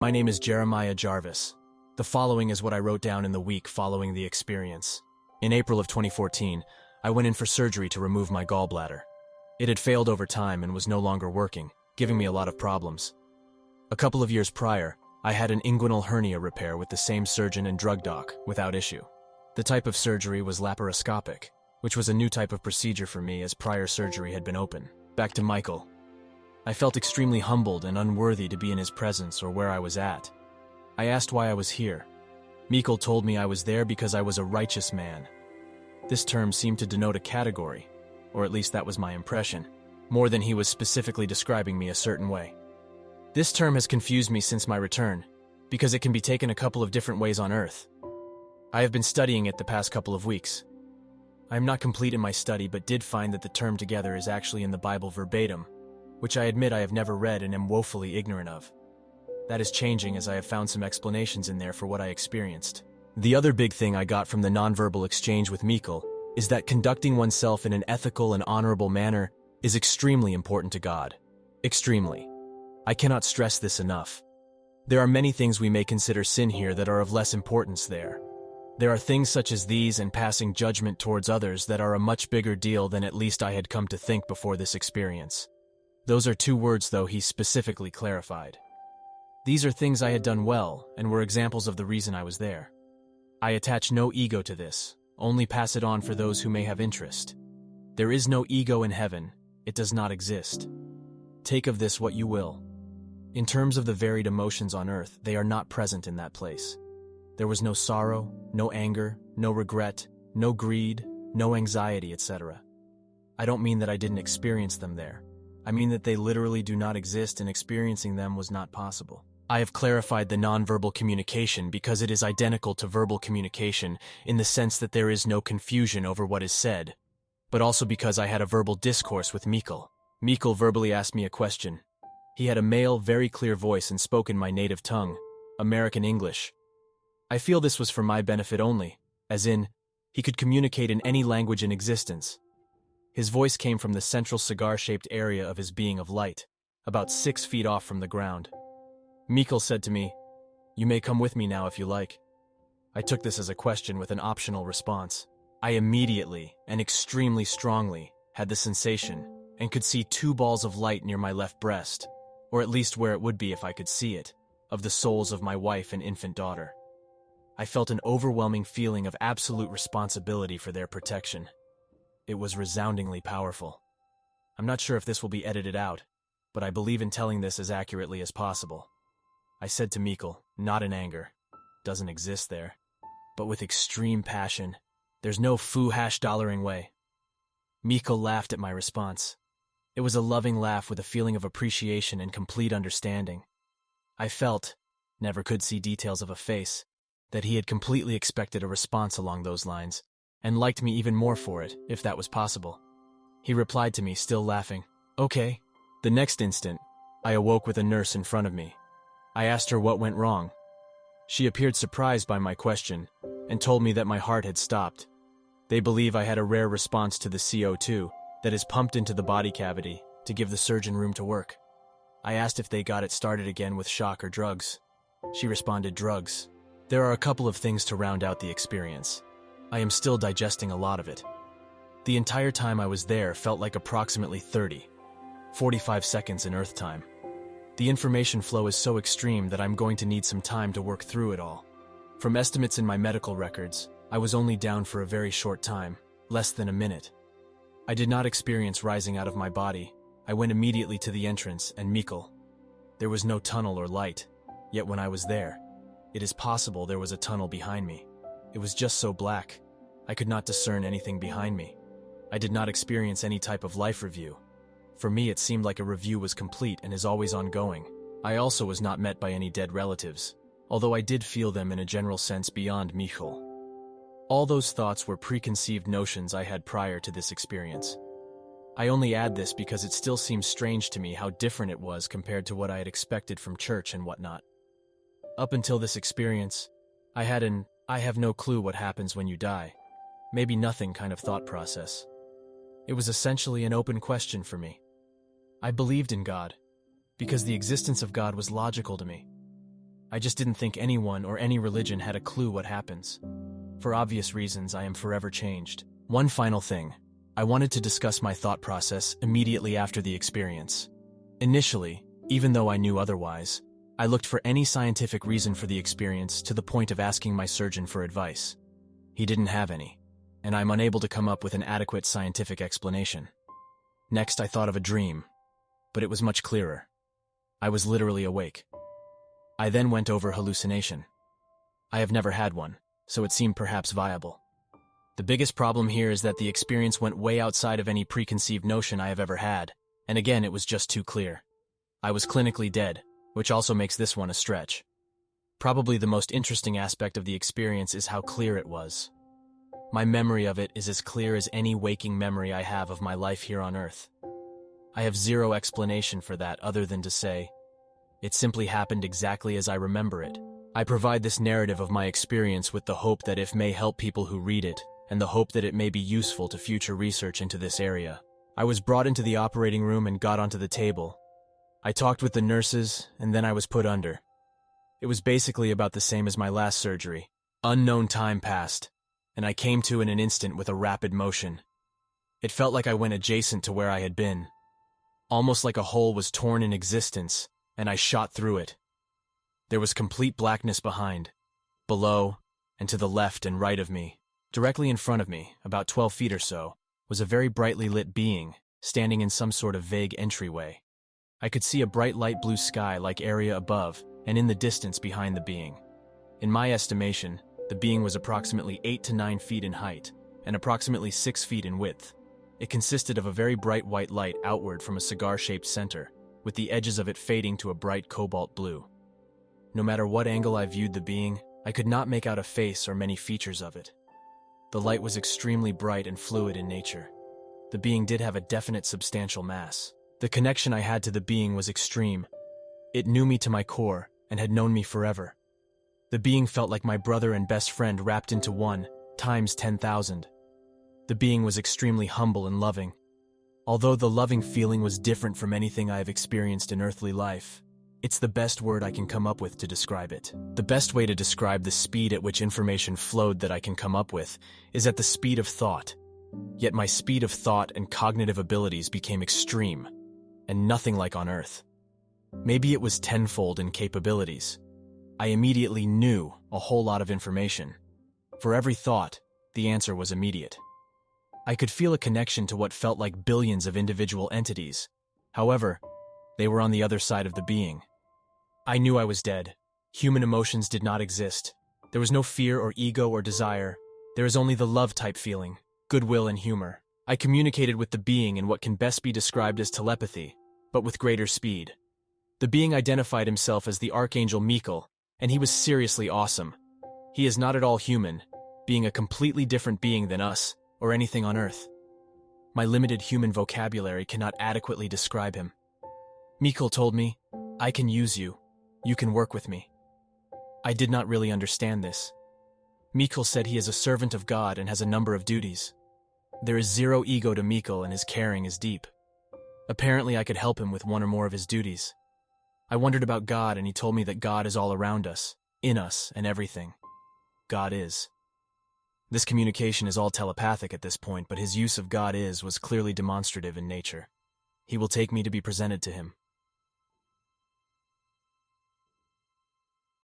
My name is Jeremiah Jarvis. The following is what I wrote down in the week following the experience. In April of 2014, I went in for surgery to remove my gallbladder. It had failed over time and was no longer working, giving me a lot of problems. A couple of years prior, I had an inguinal hernia repair with the same surgeon and drug doc, without issue. The type of surgery was laparoscopic, which was a new type of procedure for me as prior surgery had been open. Back to Michael. I felt extremely humbled and unworthy to be in his presence or where I was at. I asked why I was here. Michael told me I was there because I was a righteous man. This term seemed to denote a category, or at least that was my impression, more than he was specifically describing me a certain way. This term has confused me since my return, because it can be taken a couple of different ways on Earth. I have been studying it the past couple of weeks. I am not complete in my study, but did find that the term together is actually in the Bible verbatim, which I admit I have never read and am woefully ignorant of. That is changing as I have found some explanations in there for what I experienced. The other big thing I got from the nonverbal exchange with Michael is that conducting oneself in an ethical and honorable manner is extremely important to God. Extremely. I cannot stress this enough. There are many things we may consider sin here that are of less importance there. There are things such as these and passing judgment towards others that are a much bigger deal than at least I had come to think before this experience. Those are two words, though, he specifically clarified. These are things I had done well and were examples of the reason I was there. I attach no ego to this, only pass it on for those who may have interest. There is no ego in heaven. It does not exist. Take of this what you will. In terms of the varied emotions on earth, they are not present in that place. There was no sorrow, no anger, no regret, no greed, no anxiety, etc. I don't mean that I didn't experience them there. I mean that they literally do not exist, and experiencing them was not possible. I have clarified the nonverbal communication because it is identical to verbal communication in the sense that there is no confusion over what is said, but also because I had a verbal discourse with Michael. Michael verbally asked me a question. He had a male, very clear voice and spoke in my native tongue, American English. I feel this was for my benefit only, as in, he could communicate in any language in existence. His voice came from the central cigar-shaped area of his being of light, about 6 feet off from the ground. Michael said to me, "You may come with me now if you like." I took this as a question with an optional response. I immediately, and extremely strongly, had the sensation, and could see 2 balls of light near my left breast, or at least where it would be if I could see it, of the souls of my wife and infant daughter. I felt an overwhelming feeling of absolute responsibility for their protection. It was resoundingly powerful. I'm not sure if this will be edited out, but I believe in telling this as accurately as possible. I said to Michael, not in anger, doesn't exist there, but with extreme passion. There's no $dollaring way. Michael laughed at my response. It was a loving laugh with a feeling of appreciation and complete understanding. I felt, never could see details of a face, that he had completely expected a response along those lines, and liked me even more for it, if that was possible. He replied to me, still laughing, "Okay." The next instant, I awoke with a nurse in front of me. I asked her what went wrong. She appeared surprised by my question, and told me that my heart had stopped. They believe I had a rare response to the CO2 that is pumped into the body cavity to give the surgeon room to work. I asked if they got it started again with shock or drugs. She responded, drugs. There are a couple of things to round out the experience. I am still digesting a lot of it. The entire time I was there felt like approximately 45 seconds in Earth time. The information flow is so extreme that I'm going to need some time to work through it all. From estimates in my medical records, I was only down for a very short time, less than a minute. I did not experience rising out of my body. I went immediately to the entrance and Michael. There was no tunnel or light, yet when I was there, it is possible there was a tunnel behind me. It was just so black, I could not discern anything behind me. I did not experience any type of life review. For me, it seemed like a review was complete and is always ongoing. I also was not met by any dead relatives, although I did feel them in a general sense beyond Michael. All those thoughts were preconceived notions I had prior to this experience. I only add this because it still seems strange to me how different it was compared to what I had expected from church and whatnot. Up until this experience, I had an "I have no clue what happens when you die, maybe nothing" kind of thought process. It was essentially an open question for me. I believed in God, because the existence of God was logical to me. I just didn't think anyone or any religion had a clue what happens. For obvious reasons, I am forever changed. One final thing. I wanted to discuss my thought process immediately after the experience. Initially, even though I knew otherwise, I looked for any scientific reason for the experience to the point of asking my surgeon for advice. He didn't have any, and I'm unable to come up with an adequate scientific explanation. Next, I thought of a dream, but it was much clearer. I was literally awake. I then went over hallucination. I have never had one, so it seemed perhaps viable. The biggest problem here is that the experience went way outside of any preconceived notion I have ever had, and again, it was just too clear. I was clinically dead, which also makes this one a stretch. Probably the most interesting aspect of the experience is how clear it was. My memory of it is as clear as any waking memory I have of my life here on Earth. I have zero explanation for that other than to say, it simply happened exactly as I remember it. I provide this narrative of my experience with the hope that it may help people who read it, and the hope that it may be useful to future research into this area. I was brought into the operating room and got onto the table. I talked with the nurses, and then I was put under. It was basically about the same as my last surgery. Unknown time passed, and I came to in an instant with a rapid motion. It felt like I went adjacent to where I had been. Almost like a hole was torn in existence, and I shot through it. There was complete blackness behind, below, and to the left and right of me. Directly in front of me, about 12 feet or so, was a very brightly lit being, standing in some sort of vague entryway. I could see a bright light blue sky-like area above, and in the distance behind the being. In my estimation, the being was approximately 8 to 9 feet in height, and approximately 6 feet in width. It consisted of a very bright white light outward from a cigar-shaped center, with the edges of it fading to a bright cobalt blue. No matter what angle I viewed the being, I could not make out a face or many features of it. The light was extremely bright and fluid in nature. The being did have a definite substantial mass. The connection I had to the being was extreme. It knew me to my core and had known me forever. The being felt like my brother and best friend wrapped into one, times 10,000. The being was extremely humble and loving. Although the loving feeling was different from anything I have experienced in earthly life, it's the best word I can come up with to describe it. The best way to describe the speed at which information flowed that I can come up with is at the speed of thought. Yet my speed of thought and cognitive abilities became extreme, and nothing like on Earth. Maybe it was tenfold in capabilities. I immediately knew a whole lot of information. For every thought, the answer was immediate. I could feel a connection to what felt like billions of individual entities. However, they were on the other side of the being. I knew I was dead. Human emotions did not exist. There was no fear or ego or desire. There is only the love-type feeling, goodwill and humor. I communicated with the being in what can best be described as telepathy, but with greater speed. The being identified himself as the Archangel Michael, and he was seriously awesome. He is not at all human, being a completely different being than us, or anything on Earth. My limited human vocabulary cannot adequately describe him. Michael told me, "I can use you. You can work with me." I did not really understand this. Michael said he is a servant of God and has a number of duties. There is zero ego to Michael and his caring is deep. Apparently I could help him with one or more of his duties. I wondered about God and he told me that God is all around us, in us, and everything. God is. This communication is all telepathic at this point, but his use of God is was clearly demonstrative in nature. He will take me to be presented to him.